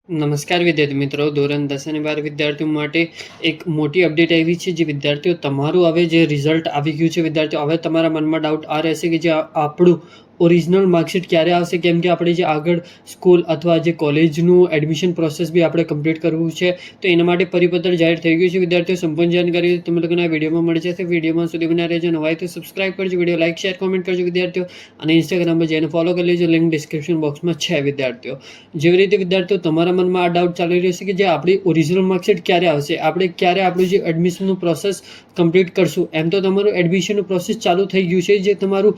નમસ્કાર વિદ્યાર્થી મિત્રો, ધોરણ 10 અને 12 વિદ્યાર્થીઓ માટે એક મોટી અપડેટ આવી છે. જે વિદ્યાર્થીઓ તમારું હવે જે રિઝલ્ટ આવી ગયું છે, વિદ્યાર્થીઓ હવે તમારા મનમાં ડાઉટ આ રહેશે કે જે આપણું ઓરિજિનલ માર્કશીટ ક્યારે આવશે, કેમ કે આપણે જે આગળ સ્કૂલ અથવા જે કોલેજનું એડમિશન પ્રોસેસ બી આપણે કમ્પ્લીટ કરવું છે, તો એના માટે પરિપત્ર જાહેર થઈ ગયું છે. વિદ્યાર્થીઓ સંપૂર્ણ જાણકારી તમે લોકોને આ વિડીયોમાં મળી જશે. વિડીયોમાં સુધી બના રહેજો. નવા હોય તો સબસ્ક્રાઇબ કરજો, વિડીયો લાઇક શેર કોમેન્ટ કરજો વિદ્યાર્થીઓ, અને ઇન્સ્ટાગ્રામ પર જઈને ફોલો કરી લેજો. લિંક ડિસ્ક્રિપ્શન બોક્સમાં છે વિદ્યાર્થીઓ. જેવી રીતે વિદ્યાર્થીઓ તમારા મનમાં આ ડાઉટ ચાલી રહ્યો છે કે જે આપણી ઓરિજિનલ માર્કશીટ ક્યારે આવશે, આપણે ક્યારે આપણું જે એડમિશનનું પ્રોસેસ કમ્પ્લીટ કરશું. એમ તો તમારું એડમિશનનું પ્રોસેસ ચાલુ થઈ ગયું છે. જે તમારું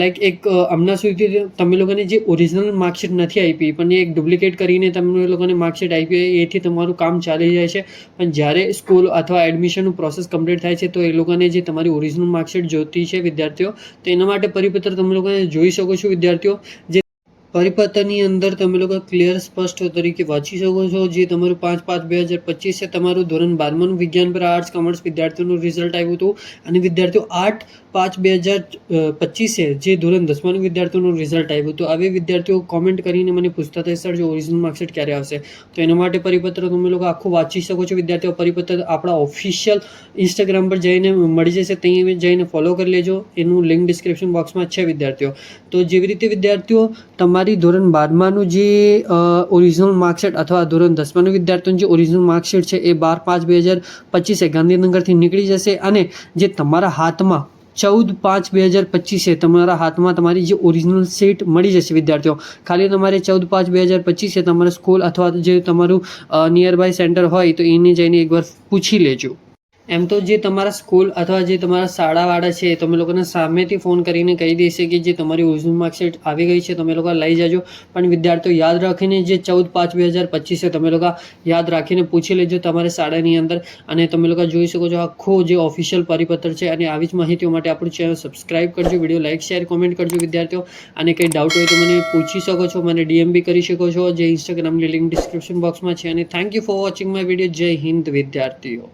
લાઈક એક હમણાં સુધી તમે લોકોને જે ઓરિજિનલ માર્કશીટ નથી આપી, પણ એક ડુપ્લિકેટ કરીને તમે લોકોને માર્કશીટ આપી, એથી તમારું કામ ચાલી જાય છે. પણ જ્યારે સ્કૂલ અથવા એડમિશનનું પ્રોસેસ કમ્પ્લીટ થાય છે, તો એ લોકોને જે તમારી ઓરિજિનલ માર્કશીટ જોતી છે વિદ્યાર્થીઓ, તો એના માટે પરિપત્ર તમે લોકોને જોઈ શકો છો વિદ્યાર્થીઓ. જે પરિપત્રની અંદર તમે લોકો ક્લિયર સ્પષ્ટ તરીકે વાંચી શકો છો. જે તમારું 5/5/2025 છે. તમારું ધોરણ 12નું વિજ્ઞાન પર આર્ટ્સ કોમર્સ વિદ્યાર્થીઓનું રિઝલ્ટ આવ્યું હતું, અને વિદ્યાર્થીઓ 8/5/2025 છે જે ધોરણ 10માનું વિદ્યાર્થીઓનું રિઝલ્ટ આવ્યું હતું. હવે વિદ્યાર્થીઓ કોમેન્ટ કરીને મને પૂછતા થાય સર, જો ઓરિજિનલ માર્કશીટ ક્યારે આવશે, તો એના માટે પરિપત્ર તમે લોકો આખું વાંચી શકો છો વિદ્યાર્થીઓ. પરિપત્ર આપણા ઓફિશિયલ ઇન્સ્ટાગ્રામ પર જઈને મળી જશે, ત્યાં જઈને ફોલો કરી લેજો. એનું લિંક ડિસ્ક્રિપ્શન બોક્સમાં છે વિદ્યાર્થીઓ. તો જેવી રીતે વિદ્યાર્થીઓ તમારી ધોરણ 12માનું જે ઓરિજિનલ માર્કશીટ અથવા ધોરણ 10માનું વિદ્યાર્થીઓનું જે ઓરિજિનલ માર્કશીટ છે એ 12/5/2025 ગાંધીનગરથી નીકળી જશે, અને જે તમારા હાથમાં 14/5/2025 તમારા હાથમાં તમારી જે ઓરિજિનલ સીટ મળી જશે વિદ્યાર્થીઓ. ખાલી તમારે 14/5/2025 તમારા સ્કૂલ અથવા જે તમારું નિયર બાય સેન્ટર હોય તો એને જઈને એકવાર પૂછી લેજો. એમ તો જે તમારા સ્કૂલ અથવા જે તમારા શાળાવાળા છે, તમે લોકોને સામેથી ફોન કરીને કહી દેશે કે જે તમારી ઓરિજિનલ માર્કશીટ આવી ગઈ છે, તમે લોકો લઈ જાજો. પણ વિદ્યાર્થીઓ યાદ રાખીને જે 14/5/2025 છે, તમે લોકો યાદ રાખીને પૂછી લેજો તમારી શાળાની અંદર. અને તમે લોકો જોઈ શકો છો આખું જે ઓફિશિયલ પરિપત્ર છે. અને આવી જ માહિતીઓ માટે આપણું ચેનલ સબસ્ક્રાઇબ કરજો, વિડીયો લાઇક શેર કોમેન્ટ કરજો વિદ્યાર્થીઓ. અને કંઈ ડાઉટ હોય તો મને પૂછી શકો છો, મને DM બી કરી શકો છો, જે ઇન્સ્ટાગ્રામની લિંક ડિસ્ક્રિપ્શન બોક્સમાં છે. અને thank you for watching my video. જય હિન્દ વિદ્યાર્થીઓ.